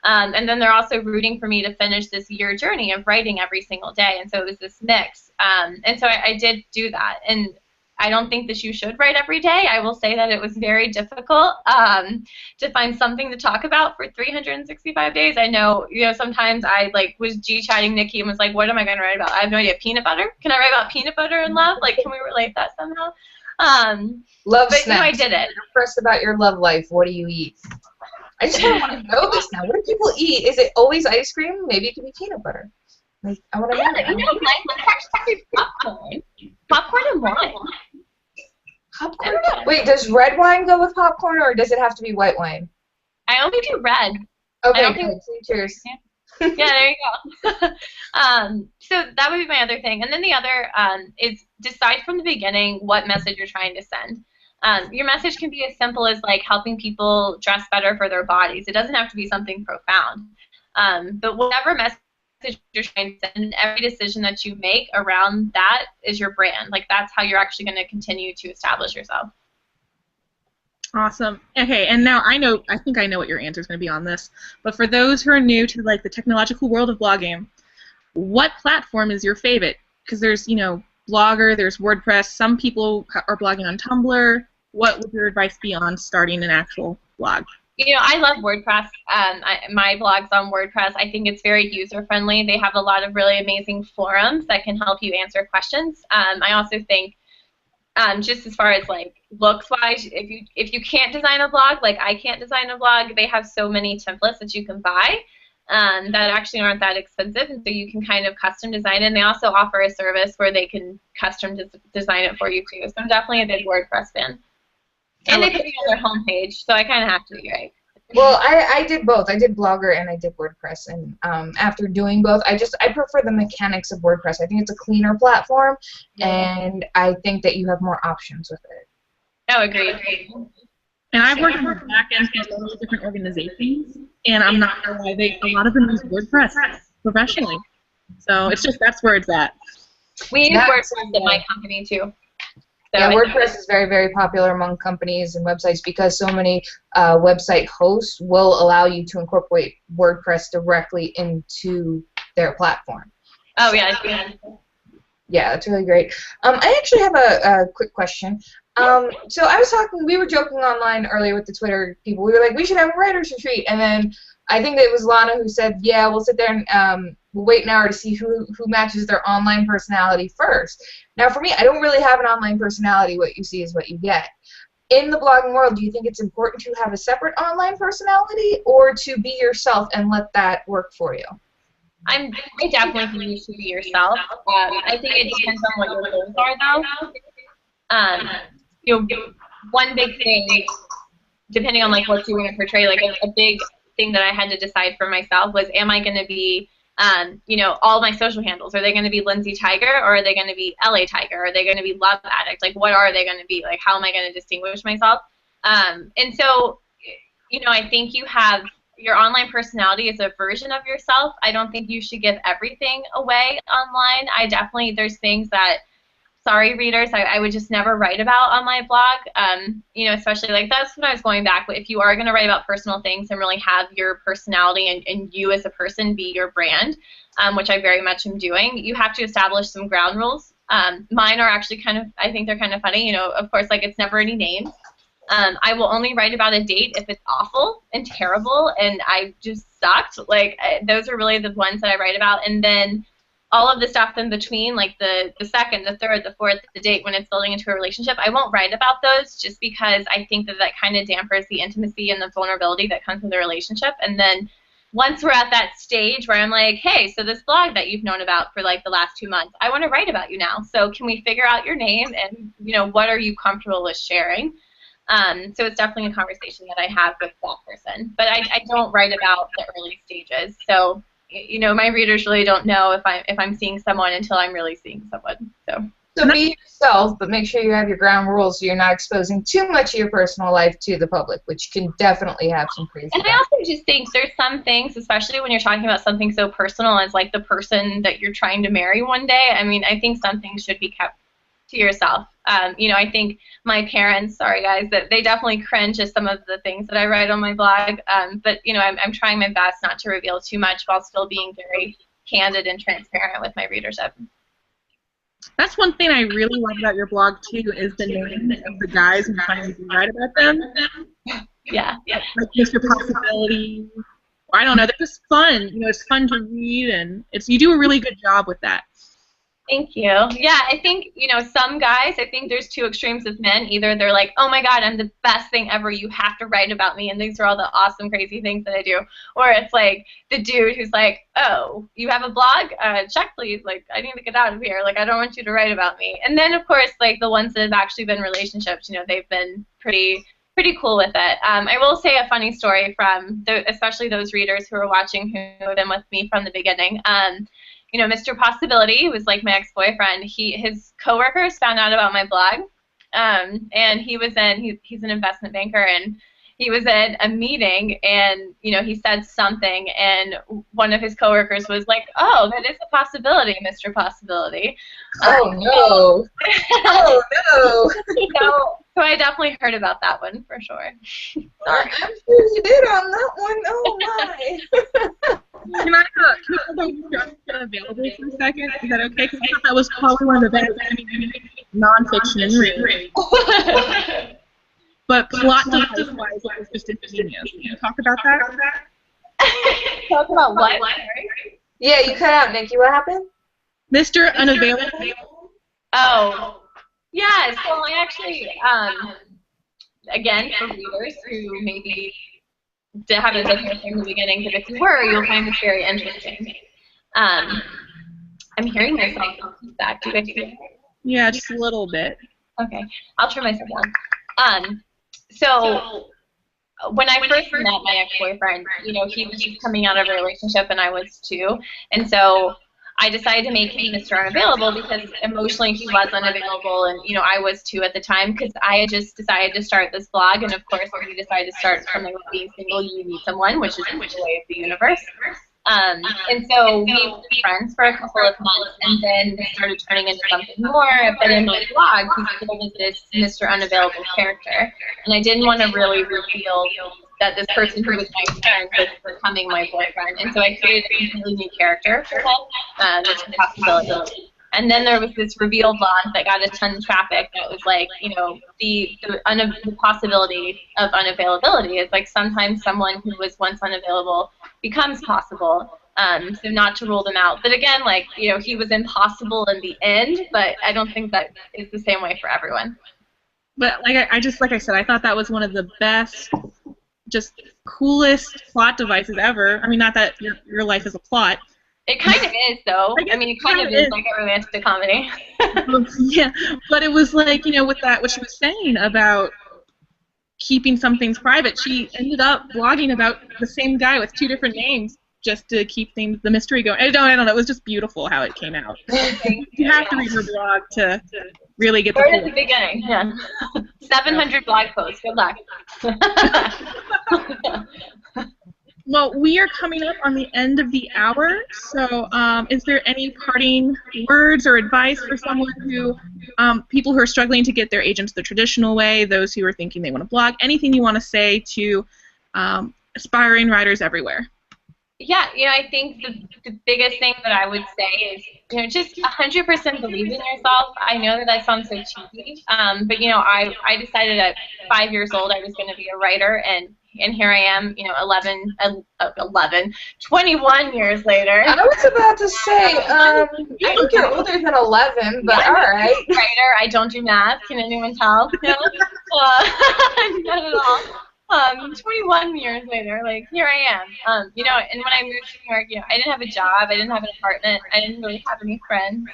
And then they're also rooting for me to finish this year journey of writing every single day. And so it was this mix. And so I did do that. And I don't think that you should write every day. I will say that it was very difficult to find something to talk about for 365 days. I know, you know, sometimes I like was G-chatting Nikki and was like, what am I going to write about? I have no idea. Peanut butter? Can I write about peanut butter and love? Like, can we relate that somehow? Love but snacks. You know, I did it. First about your love life. What do you eat? I just want to know this now. What do people eat? Is it always ice cream? Maybe it could be peanut butter. Like, I want to know. You know, my actually popcorn. Popcorn and wine. Popcorn? Wait, does red wine go with popcorn, or does it have to be white wine? I only do red. Okay, good. Cheers. Yeah, there you go. So that would be my other thing. And then the other is decide from the beginning what message you're trying to send. Your message can be as simple as like helping people dress better for their bodies. It doesn't have to be something profound. But whatever message you're trying to send, every decision that you make around that is your brand. Like that's how you're actually going to continue to establish yourself. Awesome. Okay, and now I think I know what your answer is going to be on this. But for those who are new to like the technological world of blogging, what platform is your favorite? Because there's, you know, Blogger, there's WordPress. Some people are blogging on Tumblr. What would your advice be on starting an actual blog? You know, I love WordPress. My blog's on WordPress. I think it's very user-friendly. They have a lot of really amazing forums that can help you answer questions. I also think just as far as like looks-wise, if you can't design a blog, like I can't design a blog, they have so many templates that you can buy that actually aren't that expensive, and so you can kind of custom design it. And they also offer a service where they can custom design it for you too. So I'm definitely a big WordPress fan. And they put it on their homepage, so I kind of have to be right. Well, I did both. I did Blogger and I did WordPress, and after doing both, I prefer the mechanics of WordPress. I think it's a cleaner platform, and I think that you have more options with it. Oh, agreed. And I've worked on the back end for so many different organizations, and I'm not gonna lie, a lot of them use WordPress professionally. So it's just that's where it's at. We use WordPress at my company too. So yeah, WordPress is very, very popular among companies and websites because so many website hosts will allow you to incorporate WordPress directly into their platform. Oh, yeah. Yeah, that's really great. I actually have a quick question. So I was talking, we were joking online earlier with the Twitter people. We were like, we should have a writer's retreat. And then I think it was Lana who said, yeah, we'll sit there and we'll wait an hour to see who matches their online personality first. Now, for me, I don't really have an online personality. What you see is what you get. In the blogging world, do you think it's important to have a separate online personality or to be yourself and let that work for you? I definitely think you should be yourself. I think it depends on what your goals are, though. You know, one big thing, depending on like what you want to portray, like a big thing that I had to decide for myself was, am I going to be, you know, all my social handles? Are they going to be Lindsay Tigar, or are they going to be LA Tigar? Are they going to be Love Addict? Like, what are they going to be? Like, how am I going to distinguish myself? And so, you know, I think you have your online personality is a version of yourself. I don't think you should give everything away online. There's things that, sorry readers, I would just never write about on my blog. You know, especially like that's when I was going back. If you are going to write about personal things and really have your personality and you as a person be your brand, which I very much am doing, you have to establish some ground rules. Mine are actually kind of, I think they're kind of funny. You know, of course, like it's never any names. I will only write about a date if it's awful and terrible and I just sucked. Like, those are really the ones that I write about. And then all of the stuff in between, like the second, the third, the fourth, the date when it's building into a relationship, I won't write about those just because I think that kind of dampers the intimacy and the vulnerability that comes with a relationship. And then once we're at that stage where I'm like, hey, so this blog that you've known about for like the last 2 months, I want to write about you now. So can we figure out your name and, you know, what are you comfortable with sharing? So it's definitely a conversation that I have with that person. But I don't write about the early stages. So, you know, my readers really don't know if I'm seeing someone until I'm really seeing someone. So be yourself, but make sure you have your ground rules so you're not exposing too much of your personal life to the public, which can definitely have some crazy. And I also just think there's some things, especially when you're talking about something so personal as like the person that you're trying to marry one day. I mean, I think some things should be kept to yourself. You know, I think my parents, sorry guys, that they definitely cringe at some of the things that I write on my blog. But you know, I'm trying my best not to reveal too much while still being very candid and transparent with my readership. That's one thing I really love about your blog too, is the names of the guys and trying to write about them. Yeah. Like Mr. Possibility. I don't know, they're just fun. You know, it's fun to read, and you do a really good job with that. Thank you. Yeah, I think, you know, some guys, I think there's two extremes of men. Either they're like, oh my God, I'm the best thing ever. You have to write about me, and these are all the awesome, crazy things that I do. Or it's like the dude who's like, oh, you have a blog? Check, please. Like, I need to get out of here. Like, I don't want you to write about me. And then, of course, like the ones that have actually been relationships, you know, they've been pretty cool with it. I will say a funny story from, especially those readers who are watching who have been with me from the beginning. You know, Mr. Possibility was like my ex-boyfriend. His coworkers found out about my blog, and he's an investment banker, and he was at a meeting, and you know, he said something, and one of his coworkers was like, "Oh, that is a possibility, Mr. Possibility." Oh no! Oh no! So I definitely heard about that one for sure. I'm sure you did on that one. Oh my! Can I hold on available for a second? Is that okay? Because I thought that was probably one of the best nonfiction reads. But plot device-wise, it was just ingenious. Can you talk about that? Talk about what? Yeah, you cut out, Nikki. What happened? Mr. Unavailable. Oh, yeah. So I actually, again, for readers who maybe haven't been here from the beginning, but if you were, you'll find this very interesting. I'm hearing myself on feedback. Do you guys hear that? Yeah, just a little bit. Okay, I'll turn myself down. So when I first met my ex-boyfriend, you know, he was just coming out of a relationship and I was too. And so I decided to make him Mr. Unavailable because emotionally he was unavailable, and, you know, I was too at the time, because I had just decided to start this blog, and of course when you decide to start something like being single, you need someone, which is the way of the universe. And so we were friends for a couple of months, and then they started turning into something more. But in my blog, he still was this Mr. Unavailable character, and I didn't want to really reveal that this person who was my friend was becoming my boyfriend. And so I created a completely new character for him, this possibility. And then there was this reveal blog that got a ton of traffic that was like, you know, the possibility of unavailability is like sometimes someone who was once unavailable becomes possible. So not to rule them out. But again, like, you know, he was impossible in the end, but I don't think that is the same way for everyone. But like I said, I thought that was one of the best, just coolest plot devices ever. I mean, not that your life is a plot. It kind of is, though. I mean, it kind of is like a romantic comedy. Yeah, but it was like, you know, with that, what she was saying about keeping some things private, she ended up blogging about the same guy with 2 different names just to keep things, the mystery going. I don't know. It was just beautiful how it came out. You have to read her blog to really get Start at the beginning. Yeah. 700 blog posts. Good luck. Well, we are coming up on the end of the hour, so is there any parting words or advice for someone who, people who are struggling to get their agents the traditional way, those who are thinking they want to blog, anything you want to say to aspiring writers everywhere? Yeah, you know, I think the biggest thing that I would say is, you know, just 100% believe in yourself. I know that sounds so cheesy, but, you know, I decided at 5 years old I was going to be a writer, and here I am, you know, 21 years later. I was about to say, I think you're older than 11, but yeah, all right. Writer, I don't do math. Can anyone tell? No? Not at all. 21 years later, like, here I am. You know, and when I moved to New York, you know, I didn't have a job, I didn't have an apartment, I didn't really have any friends.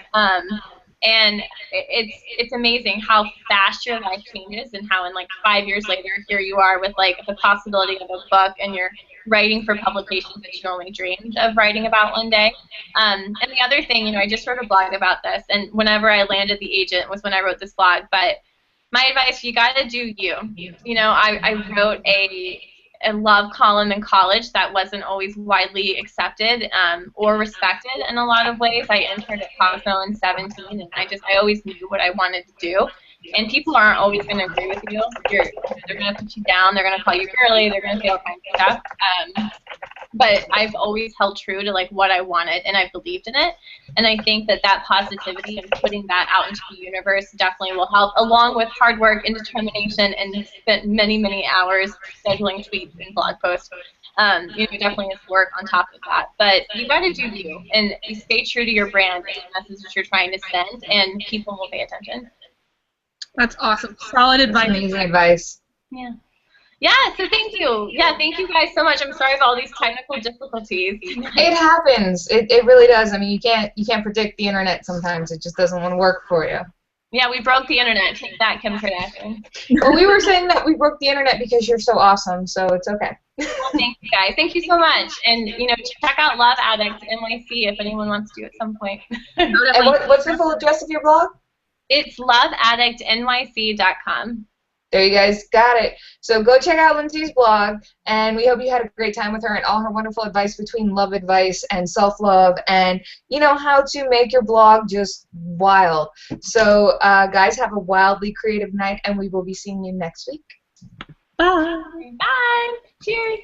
And it's amazing how fast your life changes, and how in like 5 years later, here you are with like the possibility of a book, and you're writing for publications that you only dreamed of writing about one day. And the other thing, you know, I just wrote a blog about this, and whenever I landed the agent was when I wrote this blog. But my advice, you gotta do you. You know, I wrote a love column in college that wasn't always widely accepted or respected in a lot of ways. I interned at Cosmo in 17, and I always knew what I wanted to do. And people aren't always going to agree with you. They're going to put you down. They're going to call you girly. They're going to say all kinds of stuff. But I've always held true to like what I wanted, and I believed in it. And I think that positivity and putting that out into the universe definitely will help, along with hard work and determination, and spent many, many hours scheduling tweets and blog posts. You know, definitely is work on top of that. But you got to do you, and you stay true to your brand and the message that you're trying to send, and people will pay attention. That's awesome. Solid advice. Amazing advice. Yeah. Yeah, so thank you. Yeah, thank you guys so much. I'm sorry for all these technical difficulties. It happens. It really does. I mean, you can't predict the internet sometimes. It just doesn't want to work for you. Yeah, we broke the internet. Take that, Kim Kardashian. Well, we were saying that we broke the internet because you're so awesome, so it's okay. Well, thank you guys. Thank you so much. And, you know, check out Love Addict NYC if anyone wants to at some point. And what's the full address of your blog? It's loveaddictnyc.com. There you guys got it. So go check out Lindsay's blog, and we hope you had a great time with her and all her wonderful advice between love advice and self-love, and, you know, how to make your blog just wild. So, guys, have a wildly creative night, and we will be seeing you next week. Bye. Bye. Cheers.